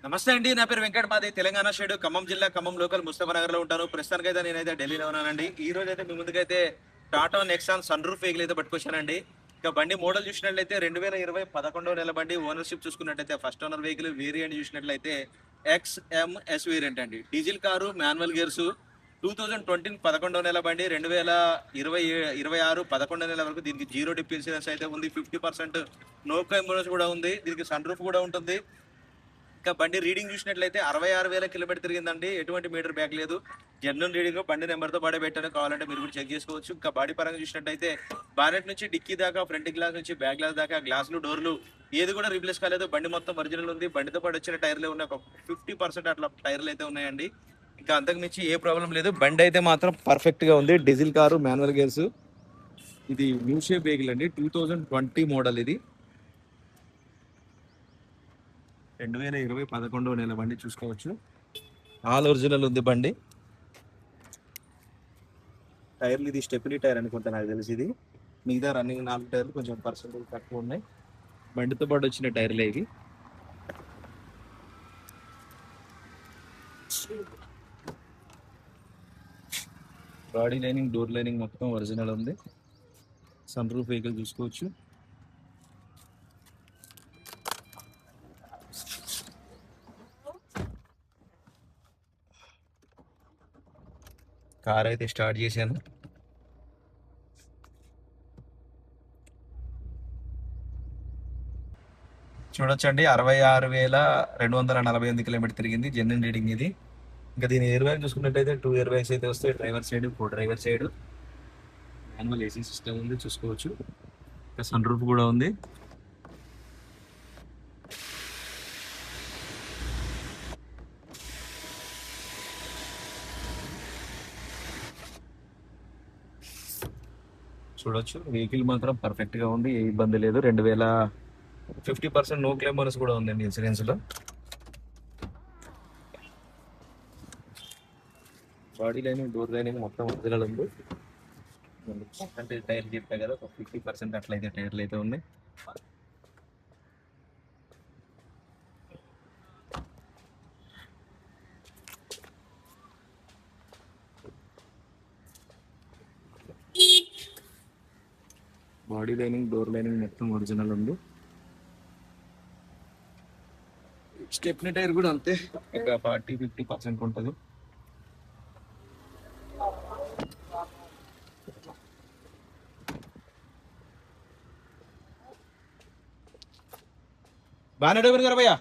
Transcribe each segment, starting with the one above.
నమస్తే అండి. నా పేరు వెంకట్. మాది తెలంగాణ స్టేట్ ఖమ్మం జిల్లా ఖమ్మం లోకల్ ముస్తఫానగర్ లో ఉంటాను. ప్రస్తుతానికైతే నేనైతే ఢిల్లీలో ఉన్నానండి. ఈ రోజు అయితే మీ ముందుకైతే Tata Nexon sun roof vehicle అయితే పట్టుకొచ్చానండి. ఇక బండి మోడల్ చూసినట్లయితే 2020 11వ నెల బండి. ఓనర్షిప్ చూసుకున్నట్లయితే ఫస్ట్ ఓనర్ వెహికల్. వేరియంట్ చూసినట్లయితే XMS వేరియంట్ అండి. Diesel car, manual gears. 2020 11వ నెల బండి. 2026 11వ నెల వరకు దీనికి జీరో డిప్ ఇన్సూరెన్స్ అయితే ఉంది. 50% నో క్లైమ్ బోనస్ కూడా ఉంది. దీనికి సన్ రూఫ్ కూడా ఉంటుంది. ఇంకా బండి రీడింగ్ చూసినట్లయితే 66,000 కిలోమీటర్ తిరిగిందండి. ఎటువంటి మీటర్ బ్యాక్ లేదు. జనరల్ రీడింగ్ బండి నెంబర్తో పాటే పెట్టాను. కావాలంటే మీరు కూడా చెక్ చేసుకోవచ్చు. ఇంకా బాడీ పరంగా చూసినట్లయితే బానెట్ నుంచి డిక్కీ దాకా, ఫ్రంట్ గ్లాస్ నుంచి బ్యాక్ గ్లాస్ దాకా, గ్లాసులు, డోర్లు ఏది కూడా రీప్లేస్ కాలేదు. బండి మొత్తం ఒరిజినల్ ఉంది. బండితో పాటు వచ్చిన టైర్లు ఉన్నాయి. ఒక 50% అట్లా టైర్లు అయితే ఉన్నాయండి. ఇంకా అంతకు మించి ఏ ప్రాబ్లం లేదు. బండి అయితే మాత్రం పర్ఫెక్ట్ గా ఉంది. Diesel car, manual gears. ఇది న్యూ షేప్ వెహికల్ అండి. 2020 మోడల్ ఇది. 2020 11వ నెల బండి చూసుకోవచ్చు. ఆల్ ఒరిజినల్ ఉంది బండి. టైర్లు ఇది స్టెప్నీ టైర్ అనుకుంటా నాకు తెలిసి. ఇది మిగతా రన్నింగ్ 4 టైర్లు కొంచెం పర్సెంటేజ్ తక్కువ ఉన్నాయి. బండితో పాటు వచ్చిన టైర్లే ఇవి. బాడీ లైనింగ్, డోర్ లైనింగ్ మొత్తం ఒరిజినల్ ఉంది. సన్ రూఫ్ వెహికల్ చూసుకోవచ్చు. కార్ అయితే స్టార్ట్ చేశాను. చూడొచ్చండి, 66,248 కిలోమీటర్ తిరిగింది. జెన్యున్ రీడింగ్ ఇది. ఇంకా దీని ఎయిర్ బ్యాగ్ చూసుకున్నట్టయితే 2 ఎయిర్ బ్యాగ్స్ అయితే వస్తాయి. డ్రైవర్ సైడ్, కో driver side. Manual AC system ఉంది చూసుకోవచ్చు. ఇంకా సన్ రూఫ్ కూడా ఉంది. చూడొచ్చు, వెహికల్ మాత్రం పర్ఫెక్ట్ గా ఉంది. ఏ ఇబ్బంది లేదు. 50% నో క్లెయిమ్ బోనస్ కూడా ఉందండి ఇన్సూరెన్స్ లో. బాడీ లైనింగ్, డోర్ లైనింగ్ మొత్తం ఒరిజినల్ ఉంది. అంటే టైర్ చెప్పా కదా, ఒక 50% అట్లయితే టైర్లు అయితే ఉన్నాయి. బాడీ లైనింగ్, డోర్ లైనింగ్ మొత్తం ఒరిజినల్ ఉంది. స్టెప్నీ టైర్ కూడా అంతే, ఒక 40-50% ఉంటుంది. బాగానే డోబర్ గారు భయ్యా.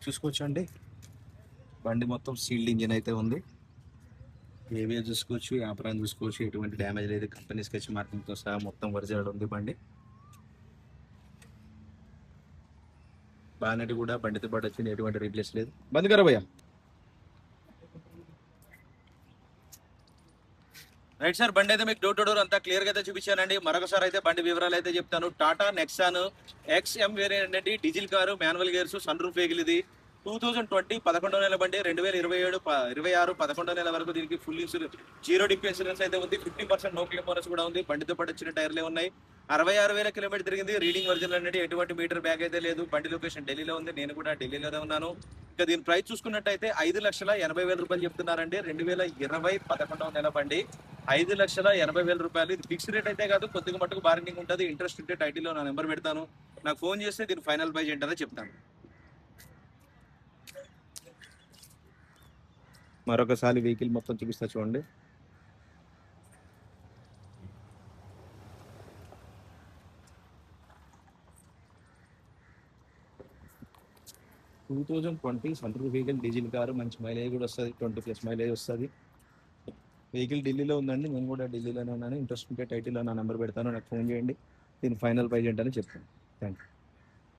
చూసుకోవచ్చు అండి, బండి మొత్తం సీల్డ్ ఇంజిన్ అయితే ఉంది. ఏవియా చూసుకోవచ్చు, యాపరాన్ చూసుకోవచ్చు. ఎటువంటి డ్యామేజ్ లేదు. కంపెనీ స్కెచ్ మార్కింగ్తో సహా మొత్తం ఒరిజినల్ ఉంది బండి. బానెట్ కూడా బండితో పాటు వచ్చింది. ఎటువంటి రీప్లేస్ లేదు. బంద్ కరా భయ్యా. రైట్ సార్, బండి అయితే మీకు డోర్ టు డోర్ అంతా క్లియర్ గా అయితే చూపించానండి. మరొకసారి అయితే బండి వివరాలు అయితే చెప్తాను. టాటా నెక్సాన్ XM వేరియంట్ అండి. Diesel car, manual gears, sun roof vehicle ఇది. 2020 11వ నెల బండి. 2027 26 11వ నెల వరకు దీనికి full insurance, zero dip insurance అయితే ఉంది. 50% నో క్లెయిమ్ బోనస్ కూడా ఉంది. బండితో పాటు వచ్చిన టైర్లే ఉన్నాయి. 66,000 కిలోమీటర్ తిరిగింది. రీడింగ్ ఒరిజినల్ అండి. ఎటువంటి మీటర్ బ్యాగ్ అయితే లేదు. బండి లొకేషన్ ఢిల్లీలో ఉంది. నేను కూడా ఢిల్లీలోనే ఉన్నాను. ఇంకా దీని ప్రైస్ చూసుకున్నట్టయితే 5,80,000 రూపాయలు చెప్తున్నారండి. 2020 11వ నెల బండి. 5,80,000 రూపాయలు. ఇది ఫిక్స్ రేట్ అయితే కాదు, కొద్దిగా మట్టుకు బార్గెనింగ్ ఉంటుంది. ఇంట్రెస్ట్ ఉంటే టైటిల్లో నా నెంబర్ పెడతాను, నాకు ఫోన్ చేస్తే దీని ఫైనల్ ప్రైస్ ఏంటనే చెప్తాను. మరొకసారి వెహికల్ మొత్తం చూపిస్తా చూడండి. టూ 2020 sun roof vehicle, diesel car, మంచి మైలేజ్ కూడా వస్తుంది. 20+ మైలేజ్ వస్తుంది. వెహికల్ ఢిల్లీలో ఉందండి. నేను కూడా ఢిల్లీలోనే ఉన్నాను. ఇంట్రెస్ట్ ఉంటే టైటిల్లో నా నెంబర్ పెడతాను, నాకు ఫోన్ చేయండి. దీని ఫైనల్ ప్రైస్ ఏంటని చెప్తాను. Thank you.